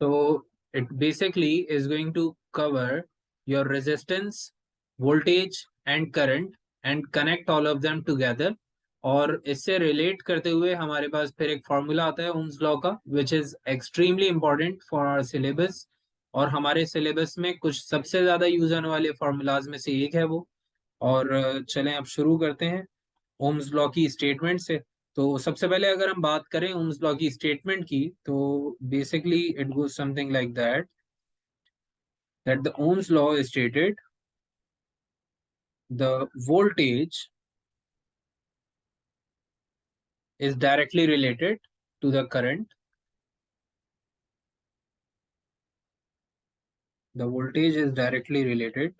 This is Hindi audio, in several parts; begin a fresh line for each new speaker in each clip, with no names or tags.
So it basically is going to cover your resistance, voltage and current and connect all of them together. और इससे रिलेट करते हुए हमारे पास फिर एक फॉर्मूला आता है ओम्स लॉ का, which is extremely important for our syllabus. और हमारे सिलेबस में कुछ सबसे ज्यादा यूज होने वाले फॉर्मूलाज में से एक है वो। और चलें अब शुरू करते हैं ओम्स लॉ की स्टेटमेंट से। तो सबसे पहले अगर हम बात करें ओम्स लॉ की स्टेटमेंट की, तो basically it goes something like that the Ohm's law is stated the voltage is directly related to the current. The voltage is directly related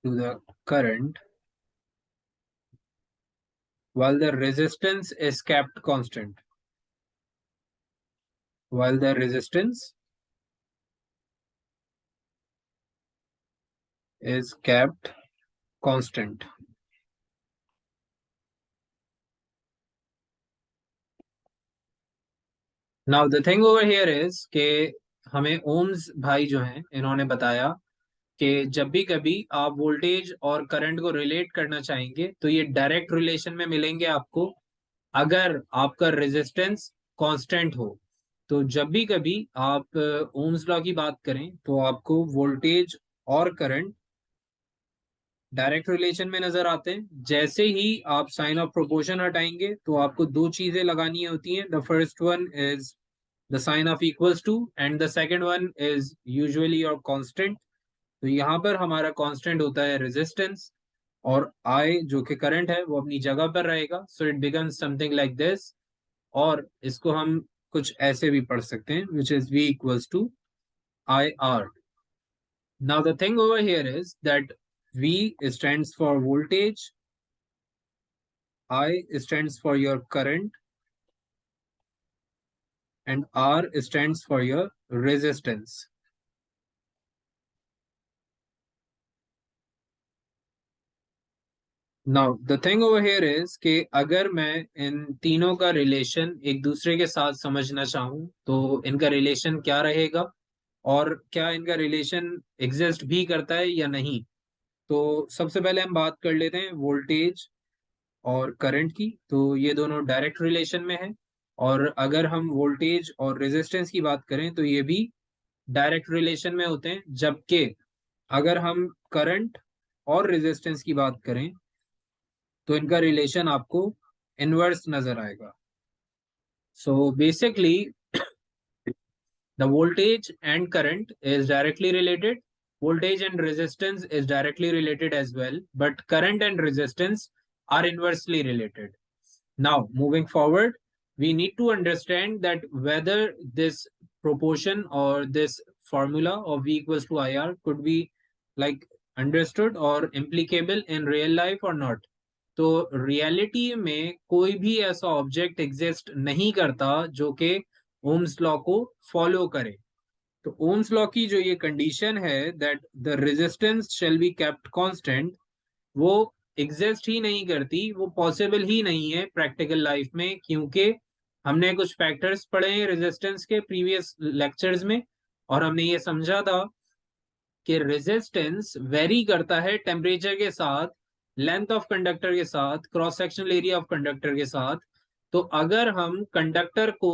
to the current while the resistance is kept constant. While the resistance is kept constant. Now the thing over here is कि हमें ओम्स भाई जो हैं इन्होंने बताया कि जब भी कभी आप वोल्टेज और करंट को रिलेट करना चाहेंगे तो ये डायरेक्ट रिलेशन में मिलेंगे आपको अगर आपका रेजिस्टेंस कांस्टेंट हो। तो जब भी कभी आप ओम्स लॉ की बात करें तो आपको वोल्टेज और करंट डायरेक्ट रिलेशन में नजर आते हैं। जैसे ही आप साइन ऑफ प्रोपोर्शन हटाएंगे तो आपको दो चीजें लगानी होती हैं। The first one is the sign of equals to and the second one is usually your constant. तो यहाँ पर हमारा कांस्टेंट होता है रेजिस्टेंस और आई जो कि करंट है वो अपनी जगह पर रहेगा। So it becomes something like this. और इसको हम कुछ ऐसे भी पढ़ सकते हैं which is V equals to I R. Now the thing over here is that V stands for voltage, I stands for your current, and R stands for your resistance. Now the thing over here is कि अगर मैं इन तीनों का रिलेशन एक दूसरे के साथ समझना चाहूँ तो इनका रिलेशन क्या रहेगा और क्या इनका रिलेशन एग्जिस्ट भी करता है या नहीं। तो सबसे पहले हम बात कर लेते हैं वोल्टेज और करंट की। तो ये दोनों डायरेक्ट रिलेशन में है। और अगर हम वोल्टेज और रेजिस्टेंस की बात करें तो ये भी डायरेक्ट रिलेशन में होते हैं। जबकि अगर हम करंट और रेजिस्टेंस की बात करें तो इनका रिलेशन आपको इनवर्स नजर आएगा। So basically the voltage and current is directly related, voltage and resistance is directly related as well, but current and resistance are inversely related. Now moving forward, we need to understand that whether this proportion or this formula of V equals to IR could be like understood or implicable in real life or not. तो रियलिटी में कोई भी ऐसा ऑब्जेक्ट एग्जिस्ट नहीं करता जो कि ओम्स लॉ को फॉलो करे। तो ओम्स लॉ की जो ये कंडीशन है that the resistance shall be kept constant, वो एग्जिस्ट ही नहीं करती, वो पॉसिबल ही नहीं है प्रैक्टिकल लाइफ में। क्योंकि हमने कुछ फैक्टर्स पढ़े हैं रेजिस्टेंस के प्रीवियस लेक्चर्स में और हमने ये समझा था कि रेजिस्टेंस वेरी करता है टेम्परेचर के साथ, लेंथ ऑफ कंडक्टर के साथ, cross sectional area of conductor के साथ। तो अगर हम कंडक्टर को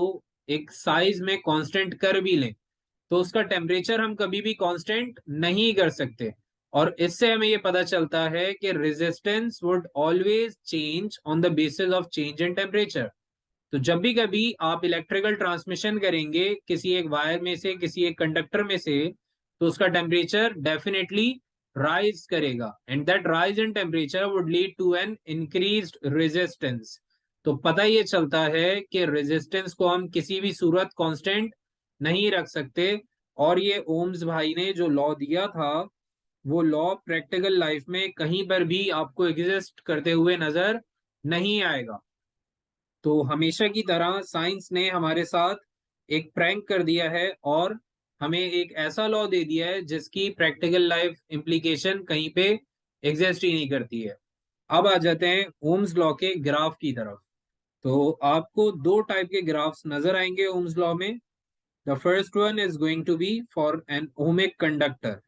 एक साइज में कांस्टेंट कर भी लें तो उसका टेम्परेचर हम कभी भी कांस्टेंट नहीं कर सकते। और इससे हमें ये पता चलता है कि resistance would always change on the basis of change in temperature. तो जब भी कभी आप इलेक्ट्रिकल ट्रांसमिशन करेंगे किसी एक वायर में से, किसी एक कंडक्टर में से, तो उसका टेम्परेचर डेफिनेटली राइज करेगा and that rise in temperature would lead to an increased resistance. तो पता ये चलता है कि रेजिस्टेंस को हम किसी भी सूरत कांस्टेंट नहीं रख सकते। और ये ओम्स भाई ने जो लॉ दिया था वो लॉ प्रैक्टिकल लाइफ में कहीं पर भी आपको एग्जिस्ट करते हुए नजर नहीं आएगा। तो हमेशा की तरह साइंस ने हमारे साथ एक प्रैंक कर दिया है और हमें एक ऐसा लॉ दे दिया है जिसकी प्रैक्टिकल लाइफ इम्प्लीकेशन कहीं पे एग्जिस्ट ही नहीं करती है। अब आ जाते हैं ओम्स लॉ के ग्राफ की तरफ। तो आपको दो टाइप के ग्राफ्स नजर आएंगे ओम्स लॉ में. The first one is going to be for an ohmic conductor.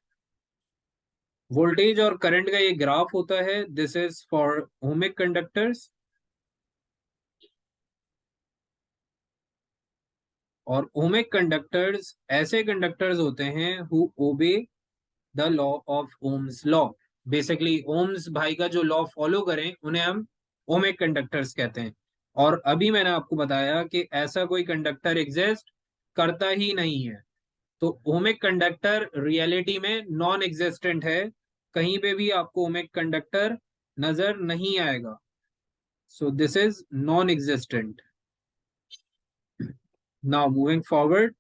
Voltage और करंट का ये ग्राफ होता है. This is for ohmic conductors. और ओमिक कंडक्टर्स ऐसे कंडक्टर्स होते हैं who obey the law of Ohm's law. Basically Ohm's भाई का जो लॉ फॉलो करें उन्हें हम ओमिक कंडक्टर्स कहते हैं. और अभी मैंने आपको बताया कि ऐसा कोई कंडक्टर एग्जिस्ट करता ही नहीं है. तो ओमिक कंडक्टर रियलिटी में नॉन एग्जिस्टेंट है. कहीं पे भी आपको ओमिक कंडक्टर नजर नहीं आएगा. So this is non existent. Now moving forward,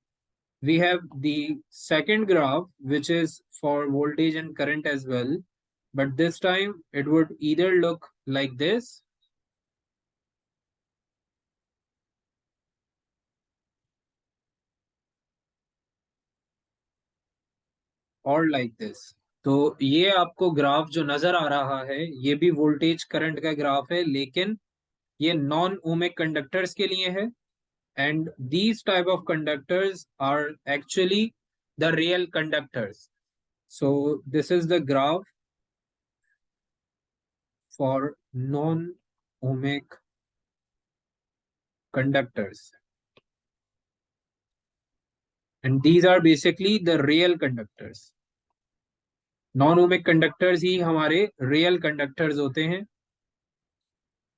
we have the second graph which is for voltage and current as well, but this time it would either look like this or like this. तो ये आपको ग्राफ जो नजर आ रहा है ये भी वोल्टेज करंट का ग्राफ है, लेकिन ये नॉन ओमिक कंडक्टर्स के लिए है. And these type of conductors are actually the real conductors. So this is the graph for non ohmic conductors, and these are basically the real conductors. Non ohmic conductors ही हमारे रियल कंडक्टर्स होते हैं.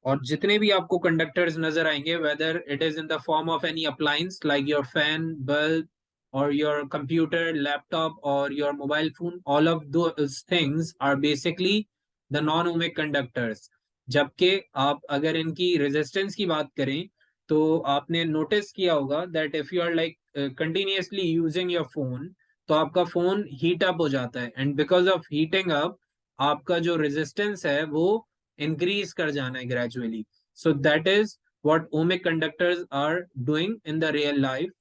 और जितने भी आपको कंडक्टर्स नजर आएंगे, whether it is in the form of any appliance like your fan, bulb, और योर कंप्यूटर, लैपटॉप, और your mobile phone, all of those things are basically the non ohmic conductors. जबकि आप अगर इनकी रेजिस्टेंस की बात करें तो आपने नोटिस किया होगा that if you are like continuously using your phone, तो आपका फोन हीट अप हो जाता है. And because of heating up आपका जो रेजिस्टेंस है वो increase कर जाना है gradually. So that is what ohmic conductors are doing in the real life.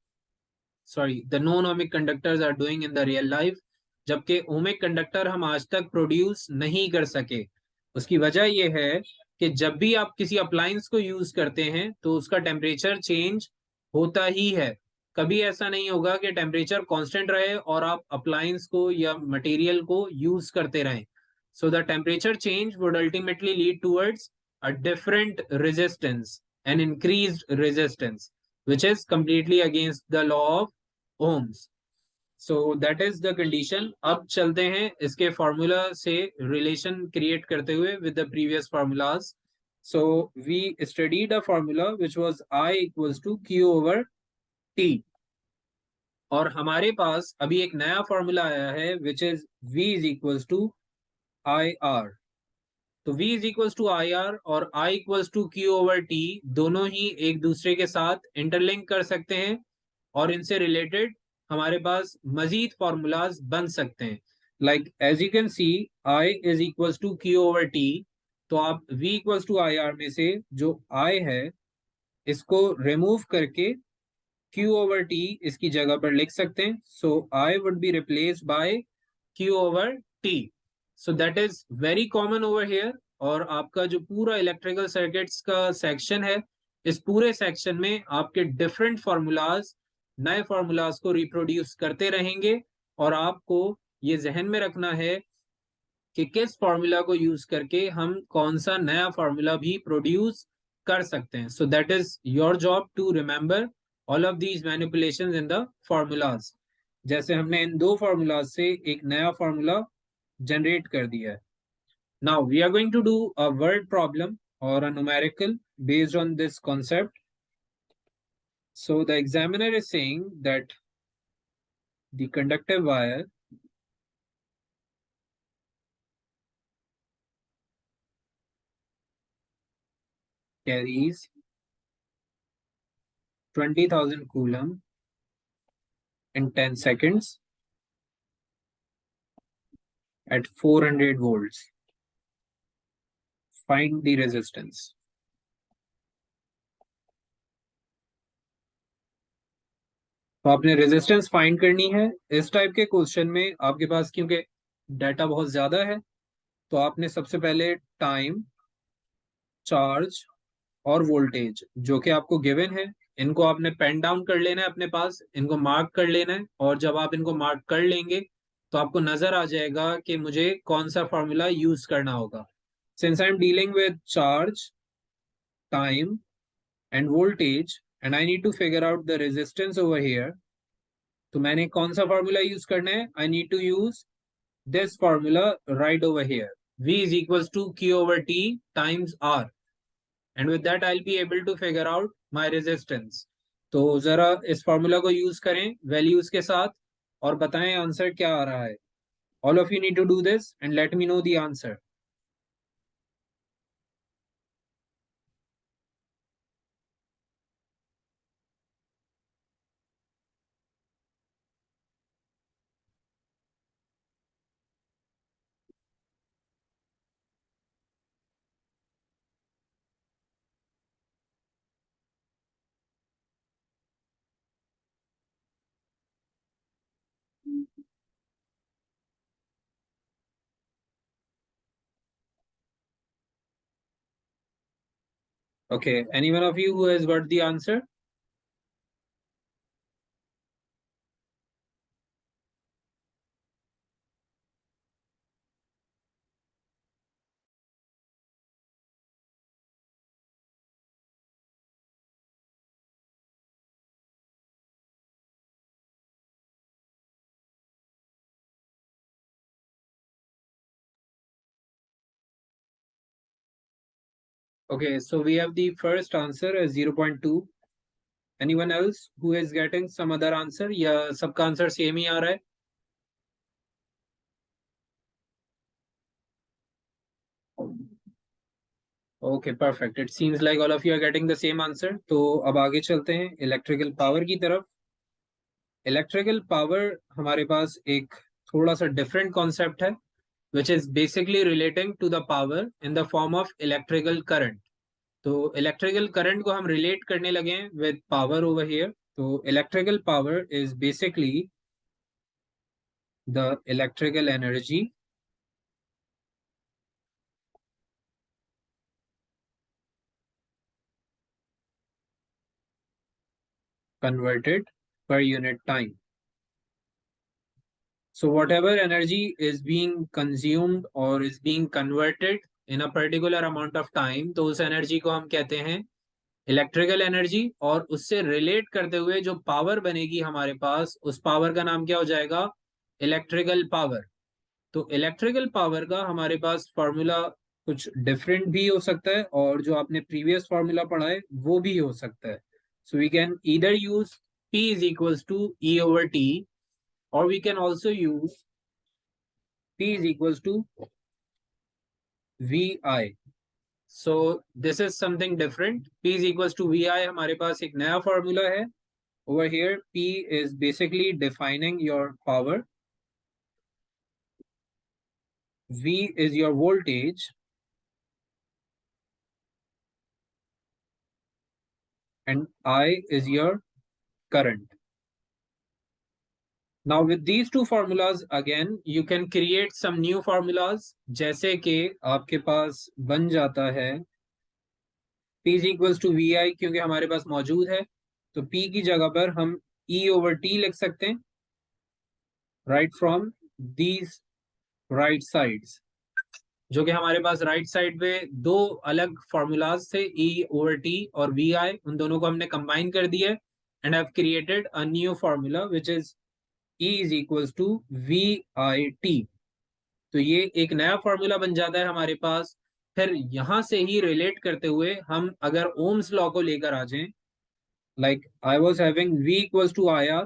Sorry, the non-ohmic conductors are doing in the real life. जबकि ओमिक कंडक्टर हम आज तक प्रोड्यूस नहीं कर सके. उसकी वजह यह है कि जब भी आप किसी अप्लायंस को यूज करते हैं तो उसका टेम्परेचर चेंज होता ही है. कभी ऐसा नहीं होगा कि टेम्परेचर कांस्टेंट रहे और आप अप्लायंस को या मटेरियल को यूज करते रहें. So the temperature change would ultimately lead towards a different resistance, an increased resistance, which is completely against the law of ohms. So that is the condition. अब चलते हैं इसके formula से relation create करते हुए with the previous formulas. So we studied a formula which was I equals to Q over T. और हमारे पास अभी एक नया फॉर्मूला आया है which is V is equals to IR. तो V is equals to I R और I equals to Q over T दोनों ही एक दूसरे के साथ इंटरलिंक कर सकते हैं. और इनसे रिलेटेड हमारे पास मजीद फॉर्मूलाज बन सकते हैं. Like as you can see I is equals to Q over T. तो आप V equals to I R में से जो I है इसको रिमूव करके Q ओवर T इसकी जगह पर लिख सकते हैं. सो I would be replaced by Q over T. So that is very common over here. और आपका जो पूरा इलेक्ट्रिकल सर्किट्स का सेक्शन है, इस पूरे सेक्शन में आपके डिफरेंट फार्मूलाज, नए फार्मूलाज को रिप्रोड्यूस करते रहेंगे. और आपको ये जहन में रखना है कि किस फार्मूला को यूज करके हम कौन सा नया फार्मूला भी प्रोड्यूस कर सकते हैं. So that is your job to remember all of these manipulations in the formulas. जैसे हमने इन दो फार्मूलाज से एक नया फार्मूला जनरेट कर दिया है. Now we are going to do a word problem or a numerical based on this concept. So the examiner is saying that the conductive wire carries 20,000 coulomb in 10 seconds at 400 volts. Find the resistance. तो आपने रेजिस्टेंस फाइंड करनी है. इस टाइप के क्वेश्चन में आपके पास क्योंकि डाटा बहुत ज्यादा है तो आपने सबसे पहले टाइम, चार्ज और वोल्टेज जो कि आपको गिवन है, इनको आपने पेन डाउन कर लेना है अपने पास, इनको मार्क कर लेना है, और जब आप इनको मार्क कर लेंगे तो आपको नजर आ जाएगा कि मुझे कौन सा फॉर्मूला यूज करना होगा. Since I am dealing with charge, time and voltage, and I need to figure out the resistance over here, तो मैंने कौन सा फॉर्मूला यूज करना है? I need to use this formula right over here. V is equals to Q over T times R. And with that, I'll be able to figure out my resistance. तो जरा इस फॉर्मूला को यूज करें वैल्यूज के साथ और बताएं आंसर क्या आ रहा है. All of you need to do this and let me know the answer. Okay, any one of you who has got the answer? Okay, so we have the first answer as 0.2. Anyone else who is getting some other answer? या सबका आंसर सेम ही आ रहा है? Okay perfect, it seems like all of you are getting the same answer. तो अब आगे चलते हैं इलेक्ट्रिकल पावर की तरफ. इलेक्ट्रिकल पावर हमारे पास एक थोड़ा सा डिफरेंट कॉन्सेप्ट है, which is basically relating to the power in the form of electrical current. तो इलेक्ट्रिकल करंट को हम रिलेट करने लगे हैं विद पावर ओवर हियर. तो electrical power is basically the electrical energy converted per unit time. So whatever energy is being consumed or is being converted in a particular amount of time, तो उस एनर्जी को हम कहते हैं इलेक्ट्रिकल एनर्जी. और उससे रिलेट करते हुए जो पावर बनेगी हमारे पास, उस पावर का नाम क्या हो जाएगा? Electrical power. तो इलेक्ट्रिकल पावर का हमारे पास फॉर्मूला कुछ डिफरेंट भी हो सकता है, और जो आपने प्रीवियस फॉर्मूला पढ़ा है वो भी हो सकता है. So we can either use P is equals to E over T, or we can also use P is equals to VI. So this is something different. P is equals to VI. हमारे पास एक नया फॉर्मूला है. Over here, P is basically defining your power. V is your voltage. And I is your current. Now with these two formulas again you can create some new formulas. जैसे कि आपके पास बन जाता है P is equals to VI, क्योंकि हमारे पास मौजूद है, तो P की जगह पर हम E over T लिख सकते हैं, right from these right sides. जो कि हमारे पास राइट साइड पे दो अलग फॉर्मूलाज थे, E over T और VI, उन दोनों को हमने कंबाइन कर दिया and have created a new formula which is E is equals to VIT. तो ये एक नया फॉर्मूला बन जाता है हमारे पास. फिर यहां से ही रिलेट करते हुए हम अगर ओम्स लॉ को लेकर आ जाएं, like I was having V equals to IR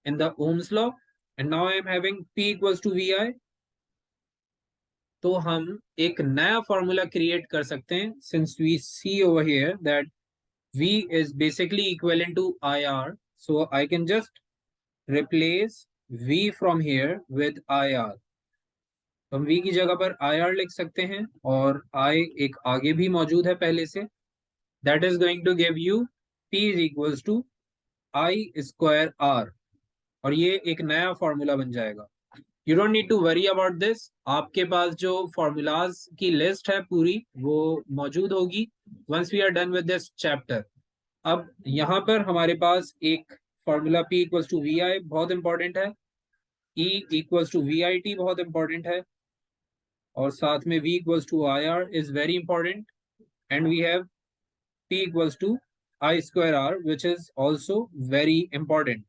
in the Ohm's law, and now I am having P equals to VI. तो हम एक नया फॉर्मूला क्रिएट कर सकते हैं, since we see over here that V is basically equivalent to IR, so I can just replace V from here with IR. तो हम V की जगह पर IR लिख सकते हैं, और I एक आगे भी मौजूद है पहले से. That is going to give you P is equals to I square R. और ये एक नया फॉर्मूला बन जाएगा. You don't need to worry about this. आपके पास जो फॉर्मूलाज की लिस्ट है पूरी वो मौजूद होगी once we are done with this chapter. अब यहाँ पर हमारे पास एक formula P equals to V I बहुत इंपॉर्टेंट है, E equals to V I T बहुत इंपॉर्टेंट है, और साथ में V equals to I R is very important, and we have P equals to I square R, which is also very important.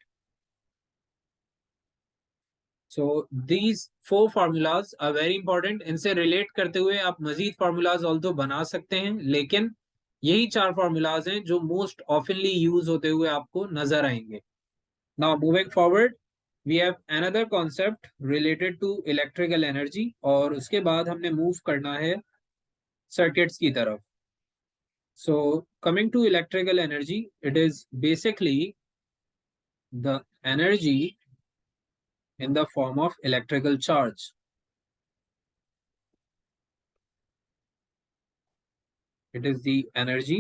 So these four formulas are very important. इनसे relate करते हुए आप मजीद formulas also बना सकते हैं, लेकिन यही चार formulas हैं जो most oftenly use होते हुए आपको नजर आएंगे. Now moving forward, we have another concept related to electrical energy, और उसके बाद हमने move करना है circuits की तरफ. So coming to electrical energy, it is basically the energy in the form of electrical charge. It is the energy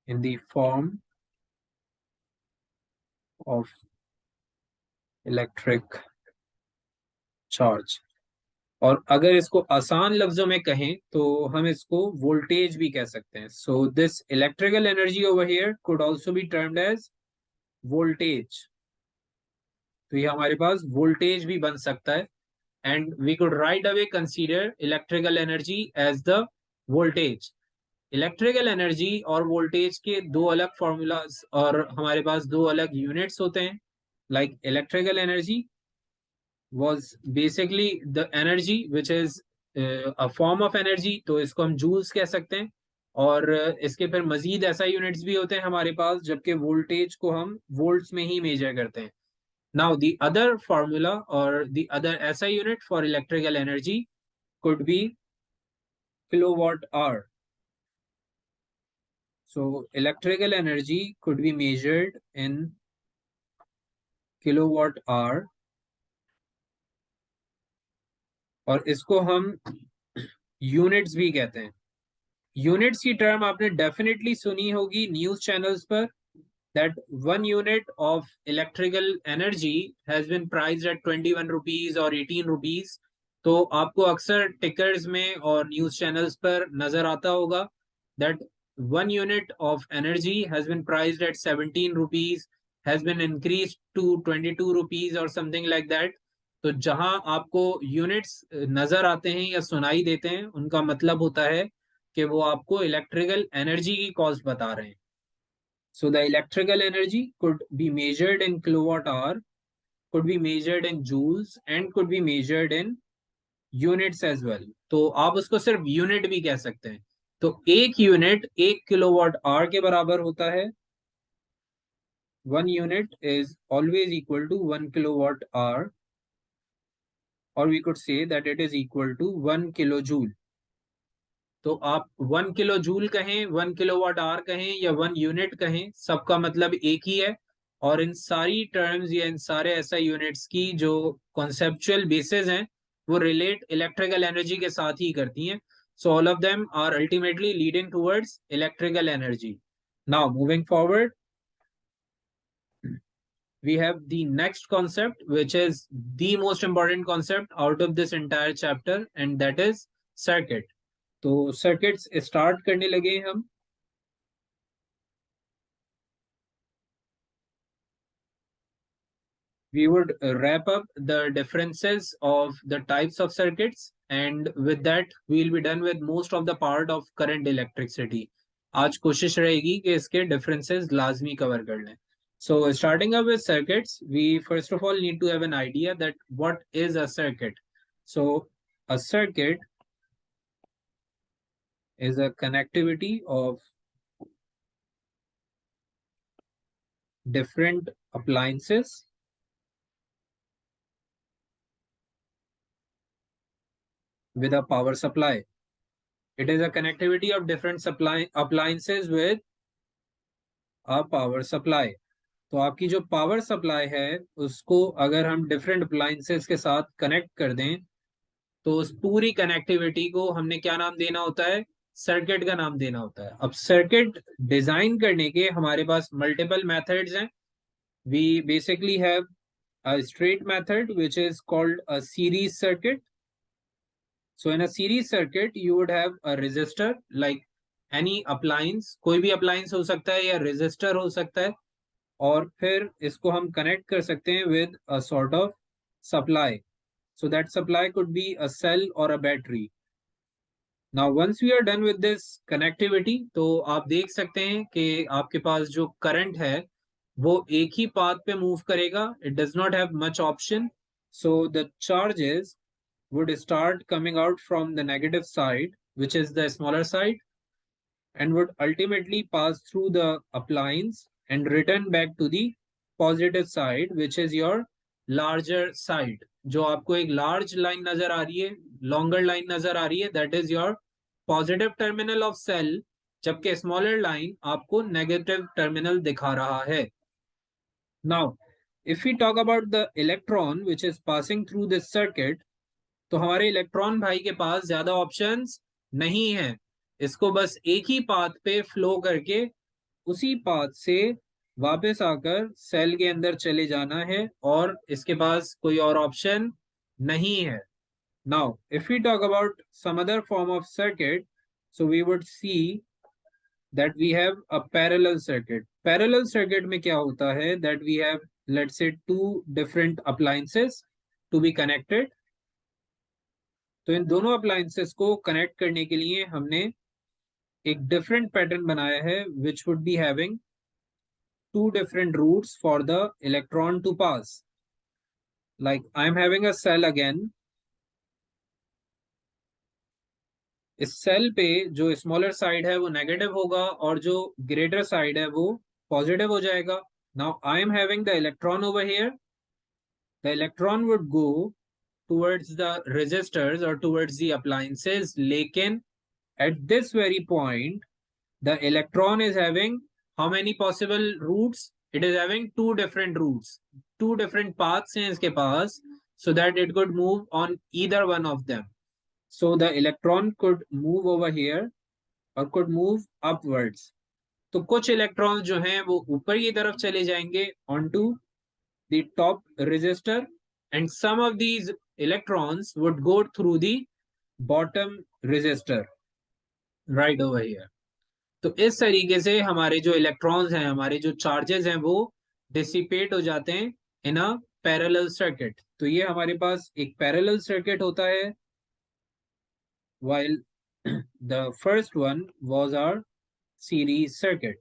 in the form of electric charge. और अगर इसको आसान लफ्जों में कहें तो हम इसको वोल्टेज भी कह सकते हैं. So this electrical energy over here could also be termed as voltage. तो ये हमारे पास वोल्टेज भी बन सकता है, and we could right away consider electrical energy as the voltage. Electrical energy और वोल्टेज के दो अलग फॉर्मूलाज और हमारे पास दो अलग यूनिट्स होते हैं. Like electrical energy was basically the energy which is a form of energy, तो इसको हम जूल्स कह सकते हैं. और इसके फिर मजीद ऐसा यूनिट्स भी होते हैं हमारे पास, जबकि वोल्टेज को हम वोल्ट्स में ही मेजर करते हैं. नाउ द अदर फॉर्मूला और द अदर ऐसा unit for electrical energy could be kilowatt hour. So electrical energy could be measured in kilowatt hour, और इसको हम यूनिट्स भी कहते हैं. यूनिट्स की टर्म आपने डेफिनेटली सुनी होगी न्यूज चैनल्स पर, that 1 unit of electrical energy has been priced at 21 rupees or 18 rupees. तो आपको अक्सर टिकर्स में और न्यूज चैनल्स पर नजर आता होगा that 1 unit of energy has been priced at 17 rupees, has been increased to 22 rupees or something like that. तो जहां आपको यूनिट्स नजर आते हैं या सुनाई देते हैं उनका मतलब होता है कि वो आपको इलेक्ट्रिकल एनर्जी की कॉस्ट बता रहे हैं. So the electrical energy could be measured in kilowatt hour, could be measured in joules, and could be measured in units as well. तो आप उसको सिर्फ यूनिट भी कह सकते हैं. तो एक यूनिट 1 किलोवाट आवर के बराबर होता है. 1 unit is always equal to 1 kilowatt hour, or we could say that it is equal to 1 kilojoule. तो आप 1 किलो जूल कहें, 1 किलोवाट आवर कहें या 1 यूनिट कहें, सबका मतलब एक ही है. और इन सारी टर्म्स या इन सारे ऐसा यूनिट्स की जो कॉन्सेप्चुअल बेसिस हैं वो रिलेट इलेक्ट्रिकल एनर्जी के साथ ही करती हैं. So all of them are ultimately leading towards electrical energy. Now moving forward, we have the next concept which is the most important concept out of this entire chapter, and that is circuit. तो सर्किट्स स्टार्ट करने लगे हम. We would wrap up the differences of the types of circuits, and with that we'll be done with most of the part of current electricity. आज कोशिश रहेगी कि इसके differences लाजमी कवर कर लें. So starting up with circuits, we first of all need to have an idea that what is a circuit. So a circuit is a connectivity of different appliances with a power supply. It is a connectivity of different appliances with a power supply. तो आपकी जो पावर सप्लाई है उसको अगर हम डिफरेंट अप्लायंसेस के साथ कनेक्ट कर दें तो उस पूरी कनेक्टिविटी को हमने क्या नाम देना होता है? सर्किट का नाम देना होता है. अब सर्किट डिजाइन करने के हमारे पास मल्टीपल मेथड्स हैं. We basically have a straight method which is called a series circuit. So in a series circuit, you would have a resistor like any appliance, कोई भी appliance हो सकता है या resistor हो सकता है, और फिर इसको हम connect कर सकते हैं with a sort of supply. So that supply could be a cell or a battery. Now once we are done with this connectivity, तो आप देख सकते हैं कि आपके पास जो current है वो एक ही path पे move करेगा. It does not have much option. So the charges would start coming out from the negative side, which is the smaller side, and would ultimately pass through the appliance and return back to the positive side, which is your larger side. जो आपको एक large line नजर आ रही है, longer line नजर आ रही है, that is your positive terminal of cell, जबकि smaller line आपको negative terminal दिखा रहा है. Now, if we talk about the electron which is passing through this circuit, तो हमारे इलेक्ट्रॉन भाई के पास ज्यादा ऑप्शंस नहीं है. इसको बस एक ही पाथ पे फ्लो करके उसी पाथ से वापस आकर सेल के अंदर चले जाना है, और इसके पास कोई और ऑप्शन नहीं है. Now if we talk about some other form of circuit, so we would see that we have a parallel circuit. Parallel circuit में क्या होता है, that we have let's say two different appliances to be connected. तो इन दोनों अप्लायंसेस को कनेक्ट करने के लिए हमने एक डिफरेंट पैटर्न बनाया है which would be having two different routes for the electron to pass. Like I am having a cell again. इस सेल पे जो स्मॉलर साइड है वो नेगेटिव होगा और जो ग्रेटर साइड है वो पॉजिटिव हो जाएगा. Now I am having the electron over here. The electron would go towards the resistors or towards the appliances, लेकिन at this very point the electron is having how many possible routes? It is having two different routes, two different paths हैं इसके पास, so that it could move on either one of them. So the electron could move over here or could move upwards. तो कुछ इलेक्ट्रॉन जो हैं वो ऊपर की तरफ चले जाएंगे onto the top resistor, and some of these electrons would go through the bottom resistor right over here. तो इस तरीके से हमारे जो इलेक्ट्रॉन्स हैं, हमारे जो चार्जेस हैं, वो डिसिपेट हो जाते हैं इन अ पैरेलल सर्किट. तो ये हमारे पास एक पैरेलल सर्किट होता है, while the first one was our series circuit.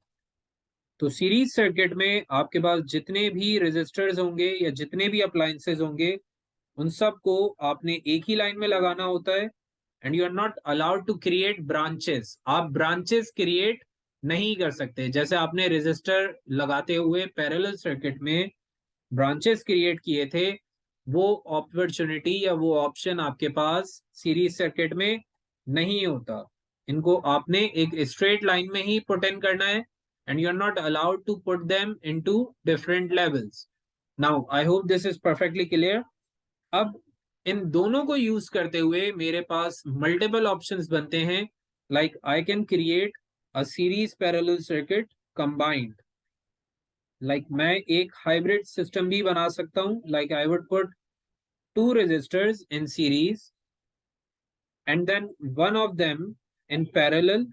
तो सीरीज सर्किट में आपके पास जितने भी रेजिस्टर्स होंगे या जितने भी अप्लायंसेस होंगे, उन सब को आपने एक ही लाइन में लगाना होता है. And you are not allowed to create branches. आप ब्रांचेस क्रिएट नहीं कर सकते. जैसे आपने रेजिस्टर लगाते हुए पैरेलल सर्किट में ब्रांचेस क्रिएट किए थे, वो अपॉर्चुनिटी या वो ऑप्शन आपके पास सीरीज सर्किट में नहीं होता. इनको आपने एक स्ट्रेट लाइन में ही पुट इन करना है, and you're not allowed to put them into different levels. Now, I hope this is perfectly clear. अब इन दोनों को यूज करते हुए मेरे पास मल्टीपल ऑप्शंस बनते हैं. Like I can create a series parallel circuit combined. Like मैं एक हाइब्रिड सिस्टम भी बना सकता हूं. Like I would put two resistors in series and then one of them in parallel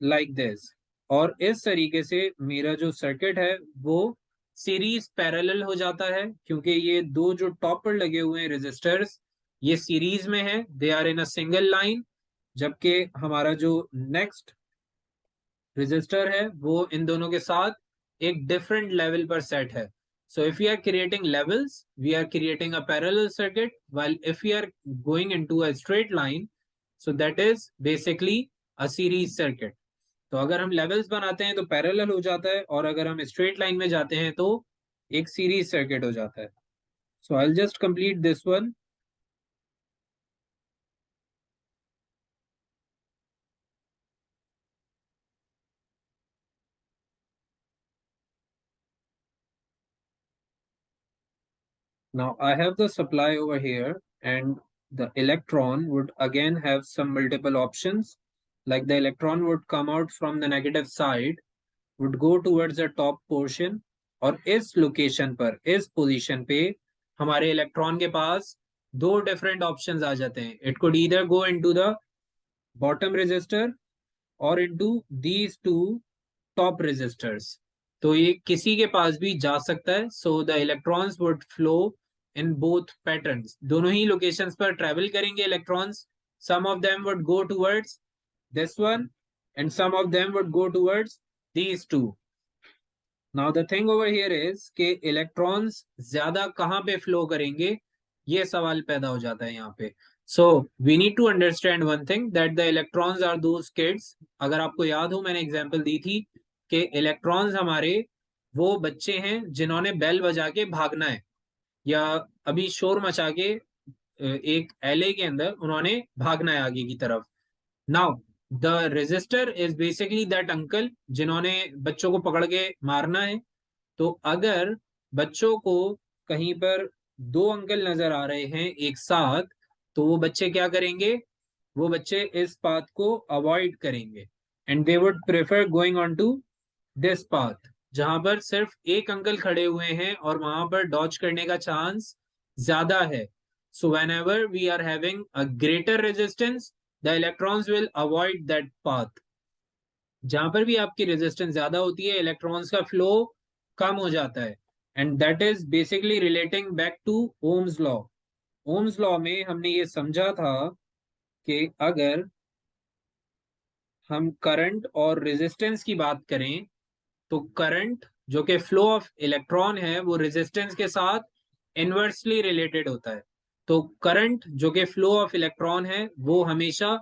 like this. और इस तरीके से मेरा जो सर्किट है वो सीरीज पैरेलल हो जाता है, क्योंकि ये दो जो टॉप पर लगे हुए हैं रेजिस्टर्स, ये सीरीज में है, they are in a single line, जबकि हमारा जो नेक्स्ट रेजिस्टर है वो इन दोनों के साथ एक डिफरेंट लेवल पर सेट है. So if we are creating levels, we are creating a parallel circuit, while if we are going into a straight line, so that is basically a series circuit. तो अगर हम लेवल्स बनाते हैं तो पैरेलल हो जाता है, और अगर हम स्ट्रेट लाइन में जाते हैं तो एक सीरीज सर्किट हो जाता है. So I will just complete this one. Now I have the supply over here, and the electron would again have some multiple options. Like the electron would come out from the negative side, would go towards the top portion और इस लोकेशन पर, इस पोजीशन पे हमारे इलेक्ट्रॉन के पास दो डिफरेंट ऑप्शंस आ जाते हैं. It could either go into the bottom register or into these two top registers. तो ये किसी के पास भी जा सकता है. So the electrons would flow in both patterns. दोनों ही लोकेशंस पर ट्रेवल करेंगे electrons. Some of them would go towards this one and some of them would go towards these two. Now the thing over here is कि electrons ज्यादा कहाँ पे flow करेंगे, ये सवाल पैदा हो जाता है यहाँ पे. So we need to understand one thing that the electrons are those kids. अगर आपको याद हो मैंने एग्जांपल दी थी कि इलेक्ट्रॉन्स हमारे वो बच्चे हैं जिन्होंने बेल बजा के भागना है, या अभी शोर मचा के एक एले के अंदर उन्होंने भागना है आगे की तरफ. Now the resistor is basically that uncle जिन्होंने बच्चों को पकड़ के मारना है. तो अगर बच्चों को कहीं पर दो अंकल नजर आ रहे हैं एक साथ, तो वो बच्चे क्या करेंगे, वो बच्चे इस पाथ को अवॉइड करेंगे and they would prefer going on to this path जहां पर सिर्फ एक अंकल खड़े हुए हैं और वहां पर डॉज करने का चांस ज्यादा है. So whenever we are having a greater resistance the electrons will avoid that path. जहां पर भी आपकी रेजिस्टेंस ज्यादा होती है इलेक्ट्रॉन्स का फ्लो कम हो जाता है. And that is basically relating back to Ohm's law. Ohm's law में हमने ये समझा था कि अगर हम करंट और रेजिस्टेंस की बात करें तो करंट जो कि फ्लो ऑफ इलेक्ट्रॉन है वो रेजिस्टेंस के साथ इनवर्सली रिलेटेड होता है. तो करंट जो कि फ्लो ऑफ इलेक्ट्रॉन है वो हमेशा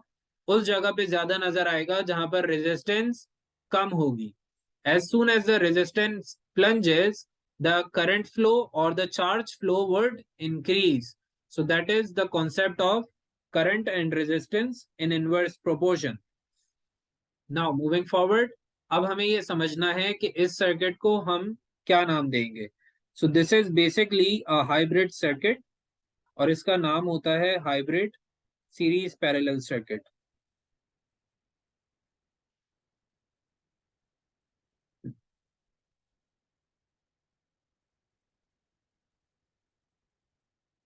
उस जगह पे ज्यादा नजर आएगा जहां पर रेजिस्टेंस कम होगी. As soon as the resistance plunges the current flow or the charge flow would increase. So that is the concept of current and resistance in inverse proportion. Now moving forward, अब हमें ये समझना है कि इस सर्किट को हम क्या नाम देंगे. So this is basically a hybrid circuit और इसका नाम होता है हाइब्रिड सीरीज पैरेलल सर्किट.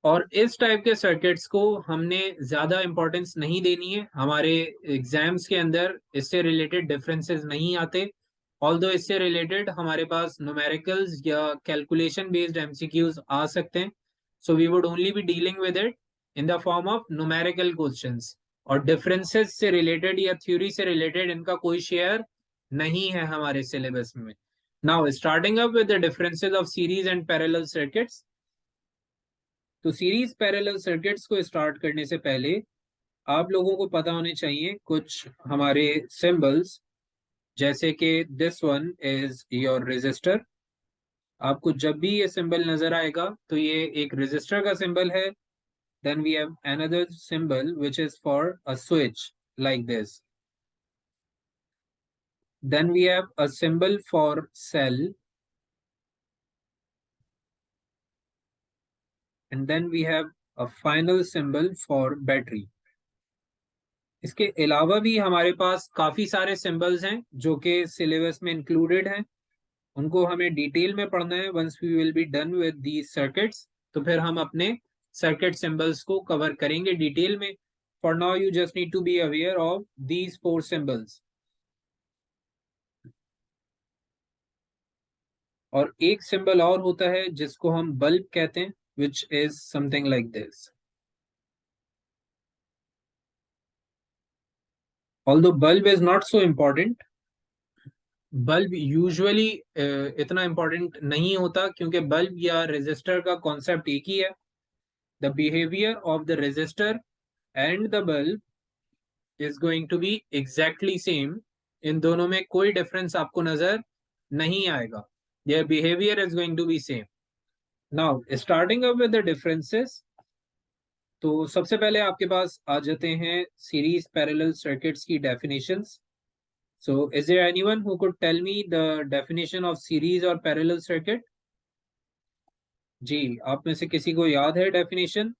और इस टाइप के सर्किट्स को हमने ज्यादा इंपॉर्टेंस नहीं देनी है. हमारे एग्जाम्स के अंदर इससे रिलेटेड डिफरेंसेस नहीं आते. ऑल्दो इससे रिलेटेड हमारे पास न्यूमेरिकल्स या कैलकुलेशन बेस्ड एमसीक्यूज आ सकते हैं. So we would only be dealing with it in the form of numerical questions. और डिफरेंसेस से रिलेटेड या थ्योरी से रिलेटेड इनका कोई शेयर नहीं है हमारे सिलेबस में. Now starting up with the differences of series and parallel circuits. तो सीरीज पैरेलल सर्किट्स को स्टार्ट करने से पहले आप लोगों को पता होने चाहिए कुछ हमारे सिंबल्स, जैसे कि this one is your resistor. आपको जब भी ये सिंबल नजर आएगा तो ये एक रेजिस्टर का सिंबल है. Then we have another symbol which is for a switch like this. Then we have a symbol for cell and then we have a final symbol for battery. इसके अलावा भी हमारे पास काफी सारे सिंबल्स हैं जो कि सिलेबस में इंक्लूडेड हैं. उनको हमें डिटेल में पढ़ना है. Once we will be done with the circuits तो फिर हम अपने सर्किट सिंबल्स को कवर करेंगे डिटेल में. For now you just need to be aware of these four symbols. और एक सिंबल और होता है जिसको हम बल्ब कहते हैं, which is something like this. Although bulb is not so important, bulb usually इतना इंपॉर्टेंट नहीं होता क्योंकि बल्ब या रेजिस्टर का कॉन्सेप्ट एक ही है. The behaviour of the resistor and the bulb is going to be exactly same. इन दोनों में कोई डिफरेंस आपको नजर नहीं आएगा. Their behaviour is going to be same. Now starting up with the differences, तो सबसे पहले आपके पास आ जाते हैं सीरीज पैरेलल सर्किट्स की definitions. So, is there anyone who could tell me the definition of series or parallel circuit? जी, आप में से किसी को याद है डेफिनेशन?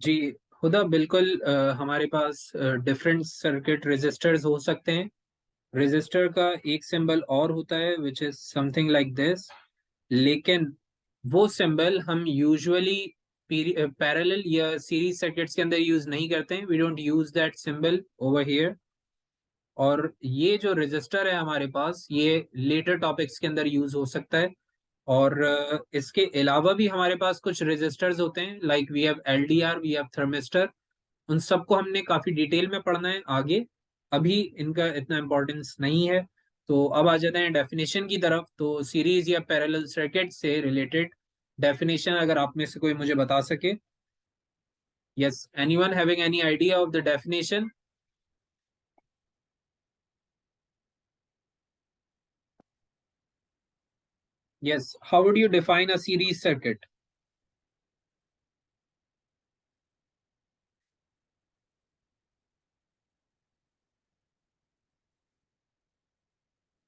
जी खुदा बिल्कुल, हमारे पास डिफरेंट सर्किट रेजिस्टर्स हो सकते हैं। रेजिस्टर का एक सिंबल और होता है which is something like this, लेकिन वो सिंबल हम यूजुअली पैरेलल या सीरीज सर्किट्स के अंदर यूज नहीं करते हैं। We don't use that symbol over here. और ये जो रजिस्टर है हमारे पास, ये लेटर टॉपिक्स के अंदर यूज हो सकता है। और इसके अलावा भी हमारे पास कुछ रजिस्टर्स होते हैं, like we have LDR, we have thermistor. उन सबको हमने काफी डिटेल में पढ़ना है आगे, अभी इनका इतना इम्पोर्टेंस नहीं है। तो अब आ जाते हैं डेफिनेशन की तरफ। तो सीरीज या पैरेलल सर्किट से रिलेटेड डेफिनेशन अगर आप में से कोई मुझे बता सके। Yes, anyone having any idea of the definition? Yes, how would you define a series circuit?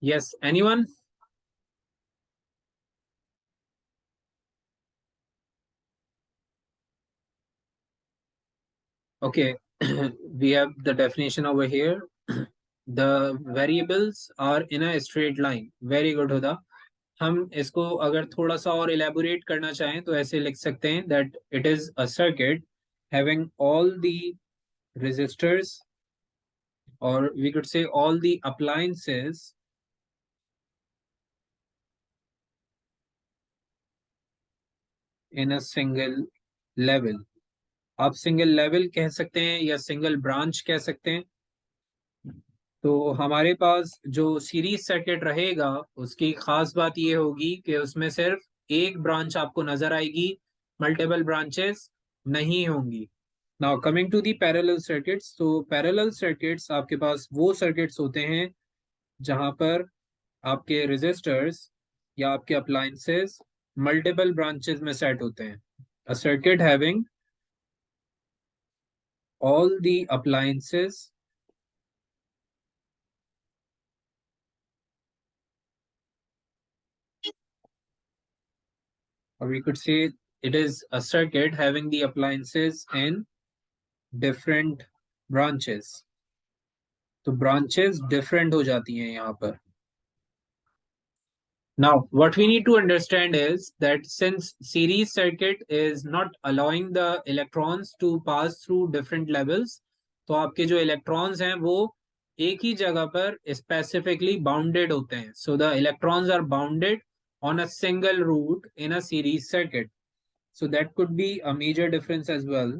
Yes, anyone? Okay, we have the definition over here. The variables are in a straight line. Very good, Huda. हम इसको अगर थोड़ा सा और elaborate करना चाहें तो ऐसे लिख सकते हैं that it is a circuit having all the resistors, or we could say all the appliances in a single level. आप सिंगल लेवल कह सकते हैं या सिंगल ब्रांच कह सकते हैं। तो हमारे पास जो सीरीज सर्किट रहेगा, उसकी खास बात ये होगी कि उसमें सिर्फ एक ब्रांच आपको नजर आएगी, मल्टीपल ब्रांचेस नहीं होंगी। Now coming to the parallel circuits. तो पैरेलल सर्किट्स आपके पास वो सर्किट्स होते हैं जहां पर आपके रेजिस्टर्स या आपके अप्लायंसेस मल्टीपल ब्रांचेस में सेट होते हैं। A circuit having all the appliances, or we could say it is a circuit having the appliances in different branches। तो ब्रांचेस डिफरेंट हो जाती हैं यहाँ पर। Now, what we need to understand is that since series circuit is not allowing the electrons to pass through different levels, तो आपके जो electrons हैं वो एक ही जगह पर specifically bounded होते हैं। So the electrons are bounded on a single route in a series circuit. So that could be a major difference as well,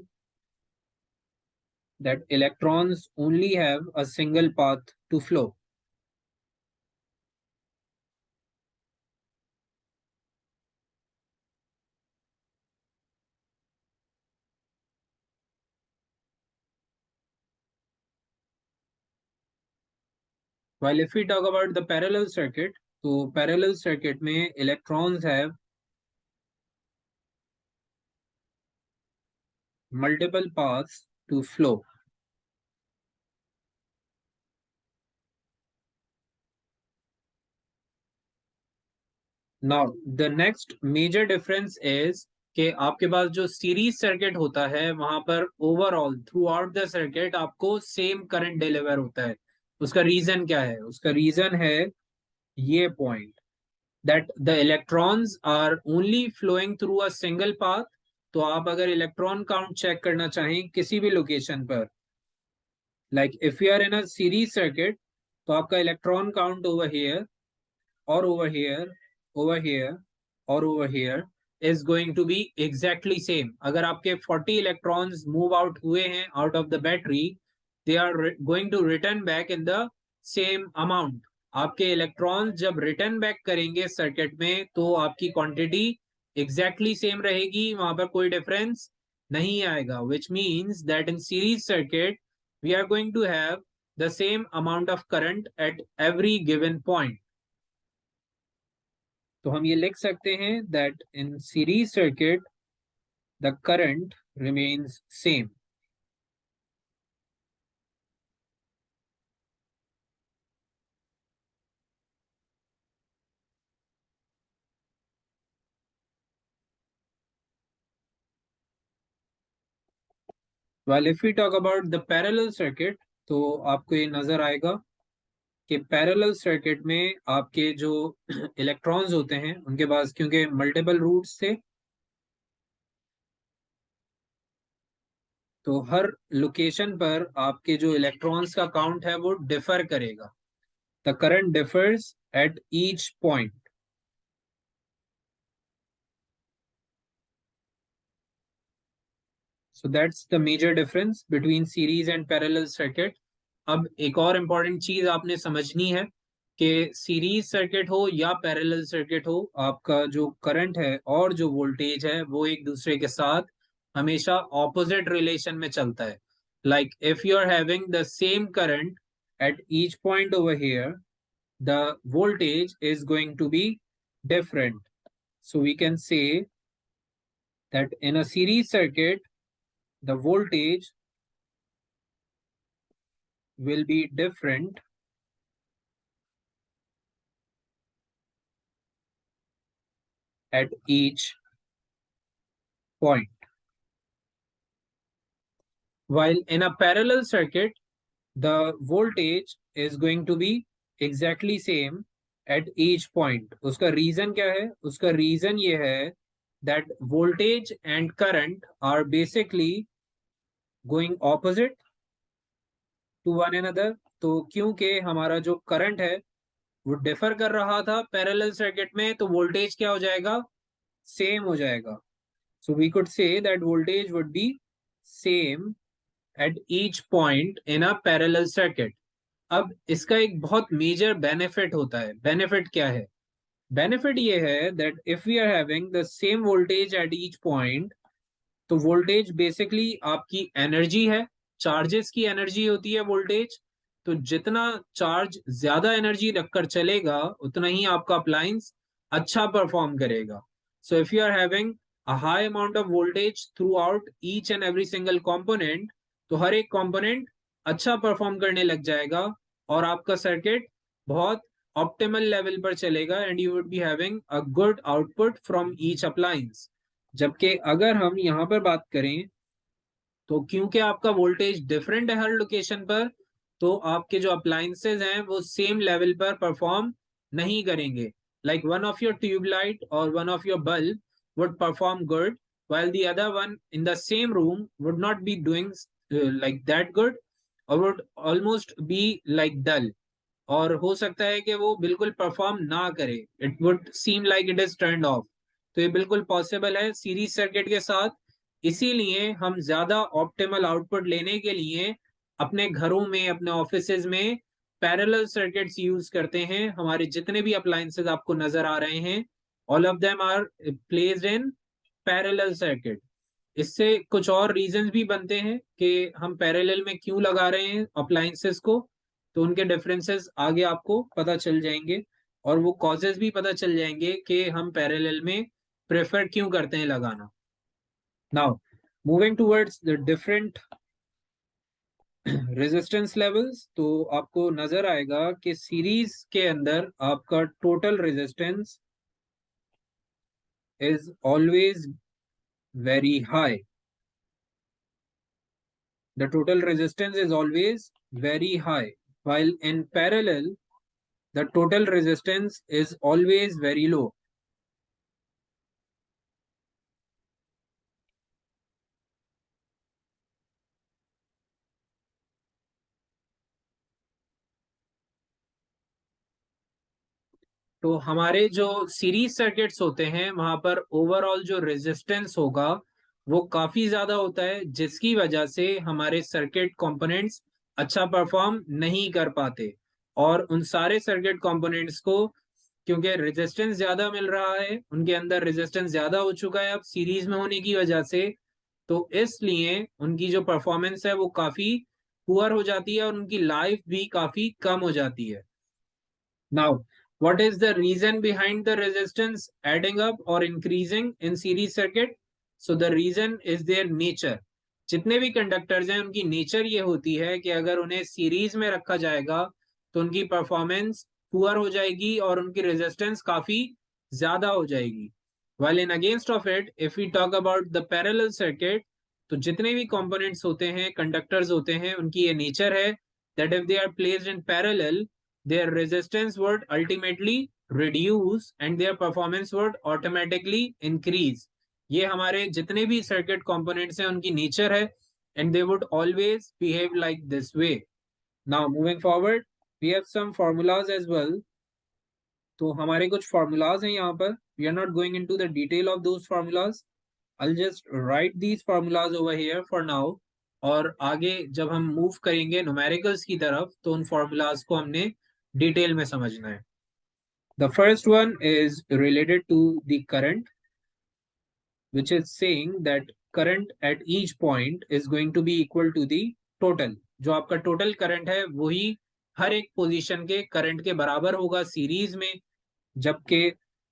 that electrons only have a single path to flow. While if we talk about the parallel circuit, तो parallel circuit में electrons have multiple paths to flow. Now the next major difference is कि आपके पास जो सीरीज सर्किट होता है वहां पर overall through out the circuit आपको सेम करंट डिलीवर होता है। उसका रीजन क्या है? उसका रीजन है ये point, that the electrons are only flowing through a single path। तो आप अगर इलेक्ट्रॉन काउंट चेक करना चाहें किसी भी लोकेशन पर, like if you are in a series circuit, तो आपका इलेक्ट्रॉन काउंट ओवर हियर और ओवर हियर, ओवर हियर और over here is going to be exactly same. अगर आपके 40 इलेक्ट्रॉन्स मूव आउट हुए हैं out of the battery, they are going to return back in the same amount. आपके इलेक्ट्रॉन्स जब रिटर्न बैक करेंगे सर्किट में तो आपकी क्वांटिटी एग्जैक्टली सेम रहेगी, वहां पर कोई डिफरेंस नहीं आएगा। Which means that in series circuit we are going to have the same amount of current at every given point। तो हम ये लिख सकते हैं that in series circuit the current remains same। Well, if we talk about the parallel circuit, तो आपको ये नजर आएगा कि पैरेलल सर्किट में आपके जो इलेक्ट्रॉन्स होते हैं उनके पास क्योंकि मल्टीपल रूट्स थे, तो हर लोकेशन पर आपके जो इलेक्ट्रॉन्स का काउंट है वो डिफर करेगा. The current differs at each point. So that's the major difference between series and parallel circuit. अब एक और इम्पॉर्टेंट चीज आपने समझनी है कि सीरीज सर्किट हो या पैरेलल सर्किट हो, आपका जो करंट है और जो वोल्टेज है वो एक दूसरे के साथ हमेशा ऑपोजिट रिलेशन में चलता है. Like if you are having the same current at each point over here, the voltage is going to be different. So we can say that in a series circuit, the voltage will be different at each point. While in a parallel circuit, the voltage is going to be exactly same at each point. उसका reason क्या है? उसका reason ये है that voltage and current are basically going opposite to one another. तो क्योंकि हमारा जो करंट है वो डिफर कर रहा था पैरेलल सर्किट में, तो वोल्टेज क्या हो जाएगा? सेम हो जाएगा. So we could say that voltage would be same at each point in a parallel circuit. अब इसका एक बहुत मेजर बेनिफिट होता है. बेनिफिट क्या है? बेनिफिट ये है that if we are having the same voltage at each point, तो वोल्टेज बेसिकली आपकी एनर्जी है, चार्जेस की एनर्जी होती है वोल्टेज. तो जितना चार्ज ज्यादा एनर्जी रखकर चलेगा उतना ही आपका अप्लायंस अच्छा परफॉर्म करेगा. So if you are having a high amount of voltage throughout each and every single component, तो हर एक कंपोनेंट अच्छा परफॉर्म करने लग जाएगा और आपका सर्किट बहुत ऑप्टिमल लेवल पर चलेगा and you would be having a good output from each appliance. जबकि अगर हम यहाँ पर बात करें, तो क्योंकि आपका वोल्टेज डिफरेंट है हर लोकेशन पर, तो आपके जो अप्लायंसेज हैं वो सेम लेवल पर परफॉर्म नहीं करेंगे. Like one of your tubelight or one of your bulb would perform good, while the other one in the same room would not be doing like that good, or would almost be like dull. और हो सकता है कि वो बिल्कुल परफॉर्म ना करे. It would seem like it is turned of. तो ये बिल्कुल पॉसिबल है सीरीज सर्किट के साथ. इसीलिए हम ज्यादा ऑप्टिमल आउटपुट लेने के लिए अपने घरों में, अपने ऑफिसेज में पैरेलल सर्किट्स यूज करते हैं. हमारे जितने भी अप्लायंसेज आपको नजर आ रहे हैं, all of them are placed in parallel circuit. इससे कुछ और रीजंस भी बनते हैं कि हम पैरेलल में क्यों लगा रहे हैं अप्लायंसेस को. तो उनके डिफरेंसेस आगे आपको पता चल जाएंगे और वो कॉजेज भी पता चल जाएंगे कि हम पैरेलल में प्रेफर क्यों करते हैं लगाना. Now moving towards the different resistance levels, तो आपको नजर आएगा कि सीरीज के अंदर आपका total resistance is always very high. The total resistance is always very high, while in parallel, the total resistance is always very low. तो हमारे जो सीरीज सर्किट्स होते हैं वहां पर ओवरऑल जो रेजिस्टेंस होगा वो काफी ज्यादा होता है, जिसकी वजह से हमारे सर्किट कंपोनेंट्स अच्छा परफॉर्म नहीं कर पाते. और उन सारे सर्किट कंपोनेंट्स को क्योंकि रेजिस्टेंस ज्यादा मिल रहा है, उनके अंदर रेजिस्टेंस ज्यादा हो चुका है अब सीरीज में होने की वजह से, तो इसलिए उनकी जो परफॉर्मेंस है वो काफी पुअर हो जाती है और उनकी लाइफ भी काफी कम हो जाती है. Now, what is the reason behind the resistance adding up or increasing in series circuit? So the reason is their nature. जितने भी कंडक्टर्स हैं उनकी नेचर ये होती है कि अगर उन्हें सीरीज में रखा जाएगा तो उनकी परफॉर्मेंस पुअर हो जाएगी और उनकी रेजिस्टेंस काफी ज्यादा हो जाएगी. While in against of it, if we talk about the parallel circuit, तो जितने भी कंपोनेंट्स होते हैं, कंडक्टर्स होते हैं, उनकी ये नेचर है that if they are placed in parallel, their resistance would ultimately reduce and their performance would automatically increase. ये हमारे जितने भी सर्किट कंपोनेंट्स हैं उनकी नेचर है, and they would always behave like this way. Now moving forward, we have some formulas as well. तो हमारे कुछ formulas हैं यहाँ पर. We are not going into the detail of those formulas. I'll just write these formulas over here for now. और आगे जब हम मूव करेंगे न्यूमेरिकल्स की तरफ तो उन फॉर्मूलाज को हमने डिटेल में समझना है. The first one is related to the current, which is saying that current at each point is going to be equal to the total. जो आपका टोटल करंट है वही हर एक पोजीशन के करंट के बराबर होगा सीरीज में, जबकि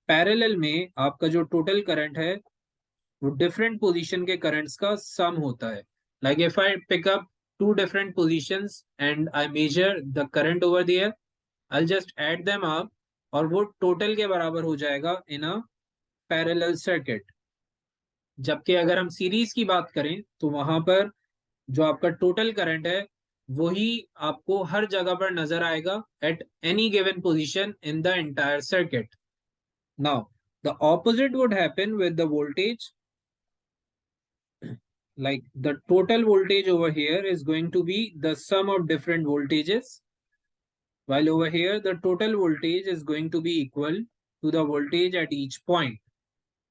पैरेलल में आपका जो टोटल करंट है वो डिफरेंट पोजीशन के करंट्स का सम होता है. Like if I pick up two different positions and I measure the current over there, I just add them up और वो टोटल के बराबर हो जाएगा इन अ पैरेलल सर्किट. जबकि अगर हम सीरीज की बात करें तो वहां पर जो आपका टोटल करंट है वही आपको हर जगह पर नजर आएगा at any given position in the entire circuit. Now the opposite would happen with the voltage. Like the total voltage over here is going to be the sum of different voltages, while over here the total voltage is going to be equal to the voltage at each point.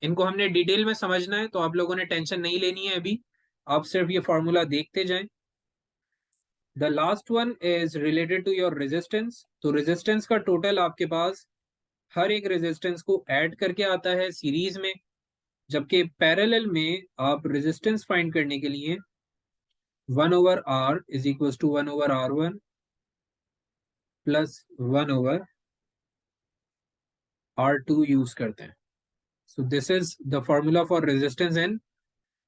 इनको हमने डिटेल में समझना है तो आप लोगों ने टेंशन नहीं लेनी है अभी, आप सिर्फ ये फॉर्मूला देखते जाएं. The last one is related to your resistance. तो रेजिस्टेंस का टोटल आपके पास हर एक रेजिस्टेंस को ऐड करके आता है सीरीज में, जबकि पैरेलल में आप रेजिस्टेंस फाइंड करने के लिए 1/r is equals to 1/r1 plus 1/r2 use करते हैं. So this is the formula for resistance in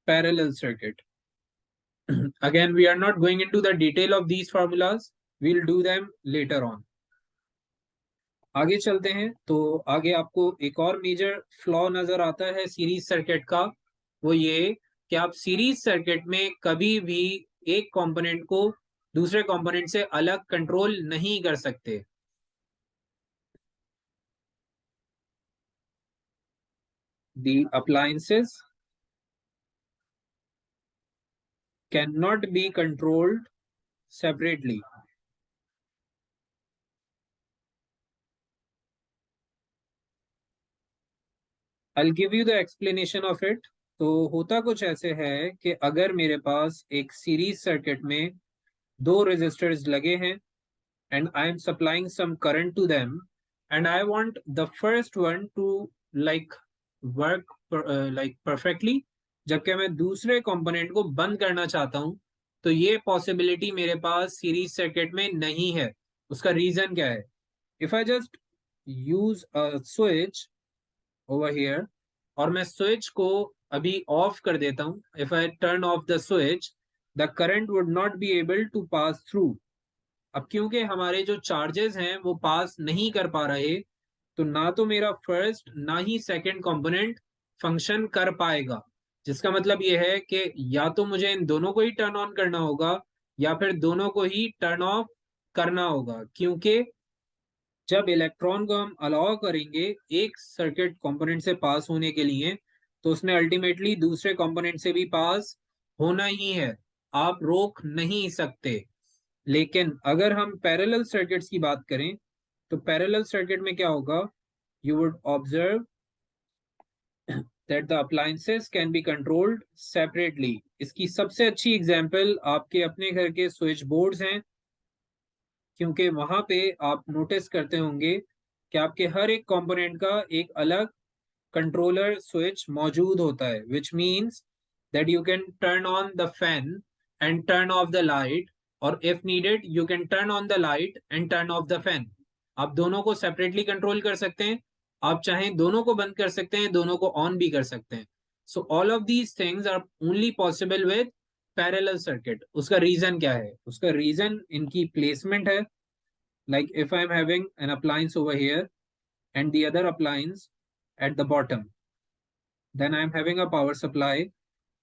parallel circuit. Again, we are not going into the detail of these formulas. We'll do them later on. आगे चलते हैं तो आगे आपको एक और मेजर फ्लॉ नजर आता है सीरीज सर्किट का. वो ये कि आप सीरीज सर्किट में कभी भी एक कंपोनेंट को दूसरे कंपोनेंट से अलग कंट्रोल नहीं कर सकते. The appliances cannot be controlled separately. I'll give you the explanation of it. तो होता कुछ ऐसे है कि अगर मेरे पास एक सीरीज सर्किट में दो रेजिस्टर्स लगे हैं and I am supplying some current to them and I want the first one to like work like perfectly, जबकि मैं दूसरे कंपोनेंट को बंद करना चाहता हूं, तो ये पॉसिबिलिटी मेरे पास सीरीज सर्किट में नहीं है. उसका रीजन क्या है? If I just use a switch over here और मैं स्विच को अभी ऑफ कर देता हूं, if I turn off the switch, the current would not be able to pass through. अब क्योंकि हमारे जो चार्जेस हैं वो पास नहीं कर पा रहे, तो ना तो मेरा फर्स्ट ना ही सेकंड कंपोनेंट फंक्शन कर पाएगा. जिसका मतलब ये है कि या तो मुझे इन दोनों को ही टर्न ऑन करना होगा या फिर दोनों को ही टर्न ऑफ करना होगा, क्योंकि जब इलेक्ट्रॉन को हम अलाउ करेंगे एक सर्किट कंपोनेंट से पास होने के लिए, तो उसने अल्टीमेटली दूसरे कंपोनेंट से भी पास होना ही है, आप रोक नहीं सकते. लेकिन अगर हम पैरेलल सर्किट्स की बात करें तो पैरेलल सर्किट में क्या होगा? You would observe that the appliances can be controlled separately. इसकी सबसे अच्छी एग्जांपल आपके अपने घर के स्विच बोर्ड्स हैं, क्योंकि वहां पे आप नोटिस करते होंगे कि आपके हर एक कंपोनेंट का एक अलग कंट्रोलर स्विच मौजूद होता है, which means that you can turn on the fan and turn off the light, or if needed you can turn on the light and turn off the fan. आप दोनों को सेपरेटली कंट्रोल कर सकते हैं, आप चाहें दोनों को बंद कर सकते हैं, दोनों को ऑन भी कर सकते हैं. So all of these things are only possible with parallel circuit. उसका रीजन क्या है? उसका रीजन इनकी प्लेसमेंट है. Like if I am having an appliance over here and the other appliance at the bottom, then I am having a power supply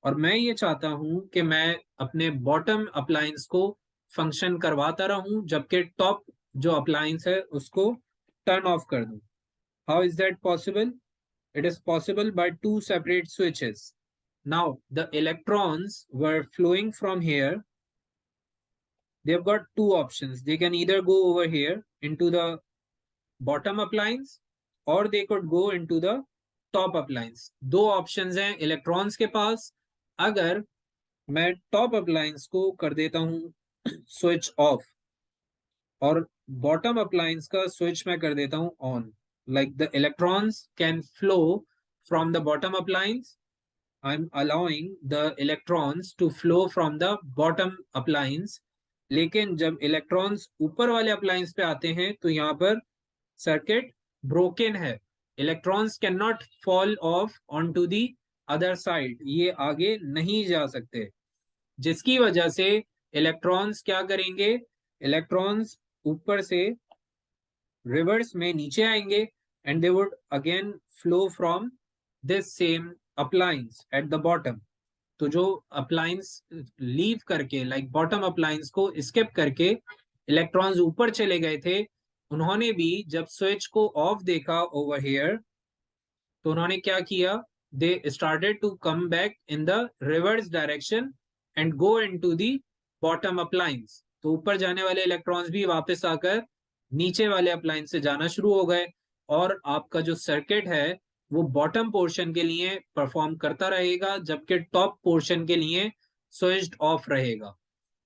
और मैं ये चाहता हूं कि मैं अपने बॉटम अप्लायंस को फंक्शन करवाता रहूं जबकि टॉप जो अप्लायंस है उसको टर्न ऑफ कर दूं. How is that possible? It is possible by two separate switches. Now, the electrons were flowing from here. They've got two options. They can either go over here into the bottom appliance or they could go into the top appliance. दो options हैं electrons के पास. अगर मैं top appliance को कर देता हूं switch off और bottom appliance का switch मैं कर देता हूं on, like the electrons can flow from the bottom appliance. I'm allowing the electrons to flow from the bottom appliance. लेकिन जब इलेक्ट्रॉन्स ऊपर वाले अप्लायंस पे आते हैं तो यहाँ पर सर्किट ब्रोकन है. Electrons can not fall off on to the other side, ये आगे नहीं जा सकते, जिसकी वजह से इलेक्ट्रॉन्स क्या करेंगे, इलेक्ट्रॉन्स ऊपर से रिवर्स में नीचे आएंगे and they would again flow from this same appliance at the bottom. तो जो अप्लायंस लीव करके लाइक बॉटम अप्लायंस को स्किप करके इलेक्ट्रॉन्स ऊपर चले गए थे, उन्होंने भी जब स्विच को ऑफ देखा ओवर हियर तो उन्होंने क्या किया, they started to come back in the reverse direction and go into the bottom appliance. तो ऊपर जाने वाले इलेक्ट्रॉन्स भी वापस आकर नीचे वाले अप्लायंस से जाना शुरू हो गए और आपका जो सर्किट है वो बॉटम पोर्शन के लिए परफॉर्म करता रहेगा जबकि टॉप पोर्शन के लिए स्विच्ड ऑफ रहेगा.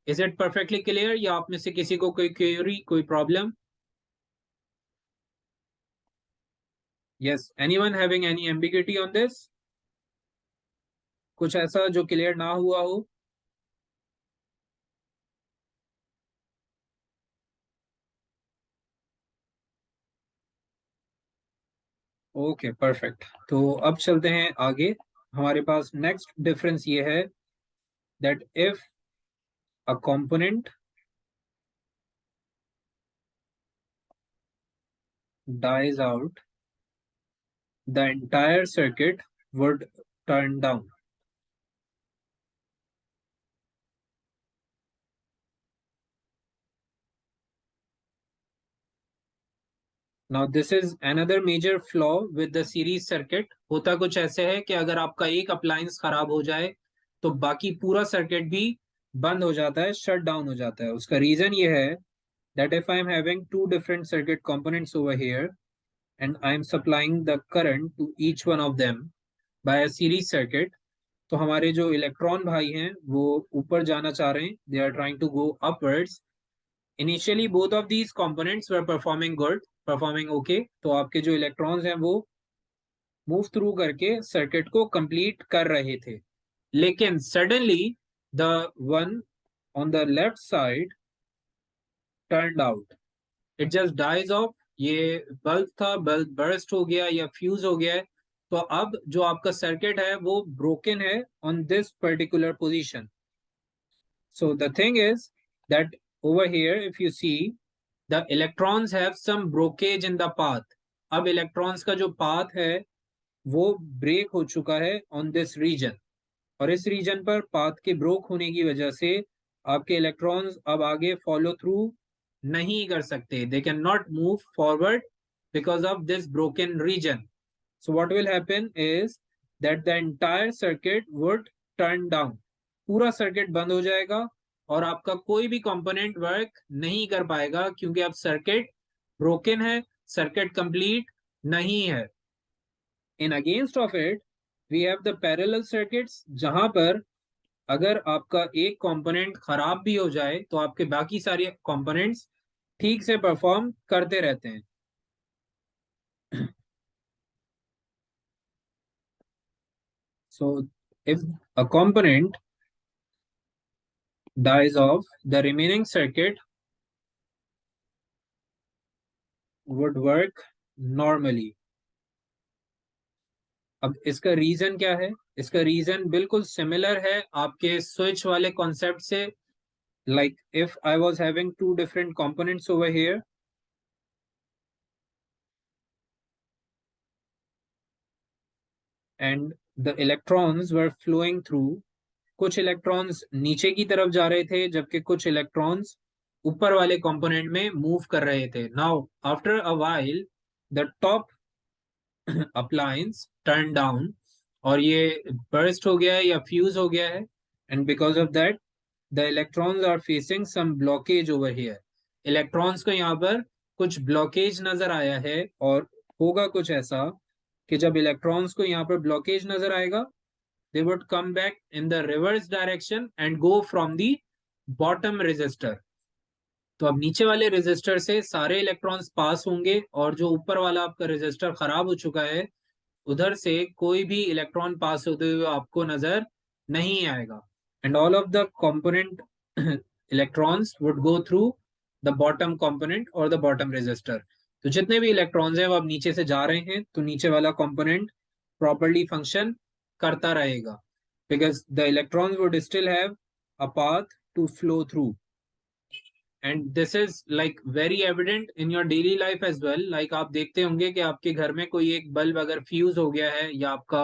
इज इट परफेक्टली क्लियर या आप में से किसी को कोई क्वेरी, कोई problem? Yes, anyone having any ambiguity on this? कुछ ऐसा जो क्लियर ना हुआ हो? Okay, perfect. तो अब चलते हैं आगे. हमारे पास नेक्स्ट डिफरेंस ये है that if a component dies out, the entire circuit would turn down. Now this is another major flaw with the series circuit. होता कुछ ऐसे है कि अगर आपका एक अप्लायंस खराब हो जाए तो बाकी पूरा सर्किट भी बंद हो जाता है, शट डाउन हो जाता है. उसका रीजन ये है that if I am having two different circuit components over here and I am supplying the current to each one of them by a series circuit, तो हमारे जो इलेक्ट्रॉन भाई हैं वो ऊपर जाना चाह रहे हैं, they are trying to go upwards. Initially both of these components were performing good, performing okay. तो आपके जो इलेक्ट्रॉन्स हैं वो मूव थ्रू करके सर्किट को कंप्लीट कर रहे थे. लेकिन suddenly the one on the left side turned out, it just dies off. ये बल्ब था, बल्ब बर्स्ट हो गया या फ्यूज हो गया है. तो अब जो आपका सर्किट है वो ब्रोकन है on this particular position. So the thing is that over here, if you see, the electrons have some brokerage in the path. अब electrons का जो path है वो break हो चुका है on this region. और इस region पर path के broke होने की वजह से आपके electrons अब आगे follow through नहीं कर सकते. They cannot move forward because of this broken region. So what will happen is that the entire circuit would turn down. पूरा सर्किट बंद हो जाएगा और आपका कोई भी कंपोनेंट वर्क नहीं कर पाएगा क्योंकि अब सर्किट ब्रोकन है, सर्किट कंप्लीट नहीं है. In against of it we have the parallel circuits, जहां पर अगर आपका एक कंपोनेंट खराब भी हो जाए तो आपके बाकी सारे कंपोनेंट्स ठीक से परफॉर्म करते रहते हैं. So if a component dies off, the remaining circuit would work normally. अब इसका रीजन क्या है? इसका रीजन बिल्कुल सिमिलर है आपके स्विच वाले कॉन्सेप्ट से. Like if I was having two different components over here and the electrons were flowing through, कुछ इलेक्ट्रॉन्स नीचे की तरफ जा रहे थे जबकि कुछ इलेक्ट्रॉन्स ऊपर वाले कंपोनेंट में मूव कर रहे थे. Now after a while the top appliance turn down, और ये बर्स्ट हो गया है या फ्यूज हो गया है, and because of that the electrons are facing some blockage over here. Electrons को यहाँ पर कुछ ब्लॉकेज नजर आया है, और होगा कुछ ऐसा कि जब इलेक्ट्रॉन्स को यहाँ पर ब्लॉकेज नजर आएगा, they would come back in the reverse direction and go from the bottom resistor. तो अब नीचे वाले रेजिस्टर से सारे इलेक्ट्रॉन्स पास होंगे, और जो ऊपर वाला आपका रेजिस्टर खराब हो चुका है उधर से कोई भी इलेक्ट्रॉन पास होते हुए आपको नजर नहीं आएगा. And all of the component electrons would go through the bottom component और द बॉटम रेजिस्टर. तो जितने भी इलेक्ट्रॉन्स हैं वो अब नीचे से जा रहे हैं, तो नीचे वाला कंपोनेंट प्रॉपर्ली फंक्शन करता रहेगा, because the electrons would still have a path to flow through. And this is like very evident in your daily life as well. Like आप देखते होंगे कि आपके घर में कोई एक बल्ब अगर फ्यूज हो गया है या आपका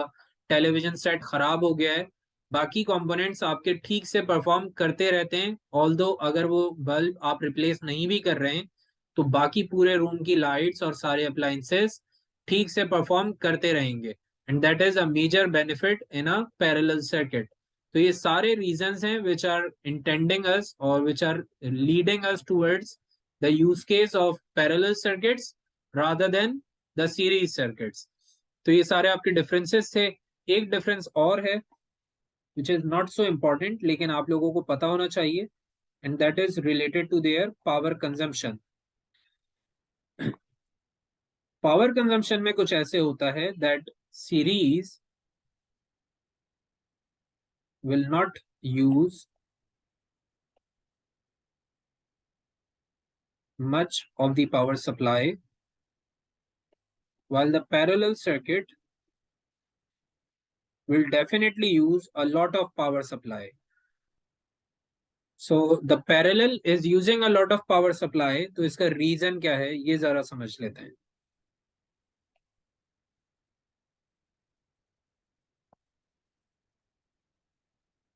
टेलीविजन सेट खराब हो गया है, बाकी कंपोनेंट्स आपके ठीक से परफॉर्म करते रहते हैं. ऑल्दो अगर वो बल्ब आप रिप्लेस नहीं भी कर रहे हैं तो बाकी पूरे रूम की लाइट्स और सारे अप्लायंसेस ठीक से परफॉर्म करते रहेंगे. And that is a major benefit in a parallel circuit. तो ये सारे रीजंस हैं which are intending us or which are leading us towards the use case of parallel circuits rather than the series circuits. तो ये सारे आपके डिफरेंसेस थे. एक डिफरेंस और है which is not so important लेकिन आप लोगों को पता होना चाहिए, and that is related to their power consumption. Power consumption में कुछ ऐसे होता है that series will not use much of the power supply, while the parallel circuit will definitely use a lot of power supply. So the parallel is using a lot of power supply. तो इसका रीजन क्या है ये जरा समझ लेते हैं.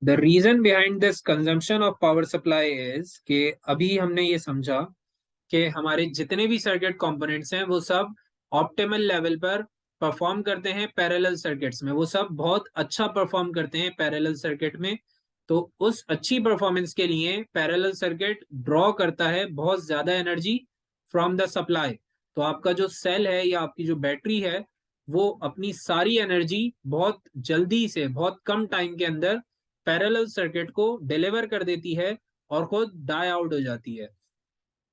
The reason behind this consumption of power supply is कि अभी हमने ये समझा कि हमारे जितने भी सर्किट कंपोनेंट्स हैं वो सब ऑप्टिमल लेवल पर परफॉर्म करते हैं पैरेलल सर्किट्स में. वो सब बहुत अच्छा परफॉर्म करते हैं पैरेलल सर्किट में. तो उस अच्छी परफॉर्मेंस के लिए पैरेलल सर्किट ड्रॉ करता है बहुत ज्यादा एनर्जी फ्रॉम द सप्लाई. तो आपका जो सेल है या आपकी जो बैटरी है वो अपनी सारी एनर्जी बहुत जल्दी से बहुत कम टाइम के अंदर पैरेलल सर्किट को डिलीवर कर देती है और खुद डाई आउट हो जाती है.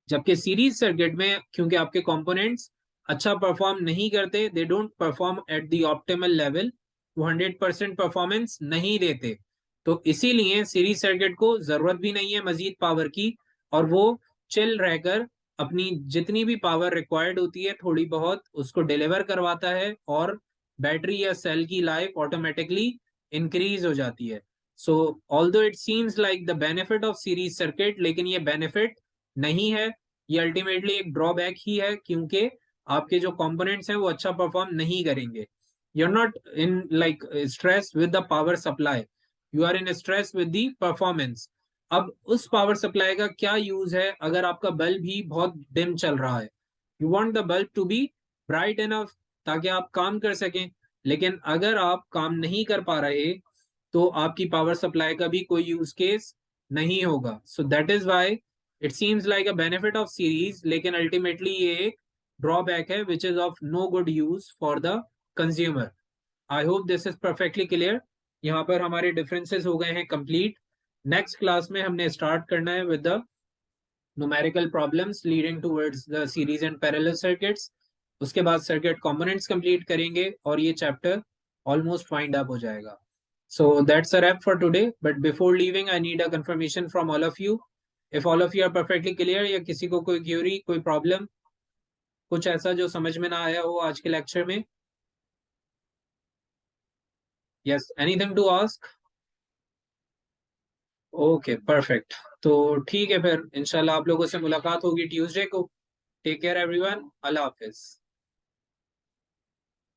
जबकि सीरीज सर्किट में क्योंकि आपके कंपोनेंट्स अच्छा परफॉर्म नहीं करते, they don't perform at the optimal level, वो 100% परफॉर्मेंस नहीं देते. तो इसीलिए सीरीज सर्किट को जरूरत भी नहीं है मजीद पावर की, और वो चिल रहकर अपनी जितनी भी पावर रिक्वायर्ड होती है थोड़ी बहुत उसको डिलीवर करवाता है, और बैटरी या सेल की लाइफ ऑटोमेटिकली इंक्रीज हो जाती है. सो although it seems like the benefit of series circuit, लेकिन ये बेनिफिट नहीं है, ये अल्टीमेटली एक ड्रॉबैक ही है, क्योंकि आपके जो कंपोनेंट्स हैं वो अच्छा परफॉर्म नहीं करेंगे. You are not in like stress with the power supply, you are in stress with the performance. अब उस पावर सप्लाई का क्या यूज है अगर आपका बल्ब ही बहुत डिम चल रहा है. You want the bulb to be bright enough ताकि आप काम कर सकें, लेकिन अगर आप काम नहीं कर पा रहे तो आपकी पावर सप्लाई का भी कोई यूज केस नहीं होगा. So that is why it seems like a benefit of series, लेकिन अल्टीमेटली ये एक ड्रॉबैक है which is of no good use for the consumer. I hope this is perfectly clear. यहाँ पर हमारे डिफरेंसेस हो गए हैं कंप्लीट. नेक्स्ट क्लास में हमने स्टार्ट करना है with the numerical problems leading towards the series and parallel circuits. उसके बाद सर्किट कंपोनेंट्स कंप्लीट करेंगे और ये चैप्टर ऑलमोस्ट वाइंड अप हो जाएगा. So that's a wrap for today. But before leaving, I need a confirmation from all of you. If all of you are perfectly clear, या किसी को कोई क्यूरी कोई प्रॉब्लम कुछ ऐसा जो समझ में ना आया हो आज के लेक्चर में. Yes, anything to ask? Okay, perfect. तो ठीक है फिर इंशाल्लाह आप लोगों से मुलाकात होगी ट्यूसडे को. Take care everyone. अल्लाह हाफिज.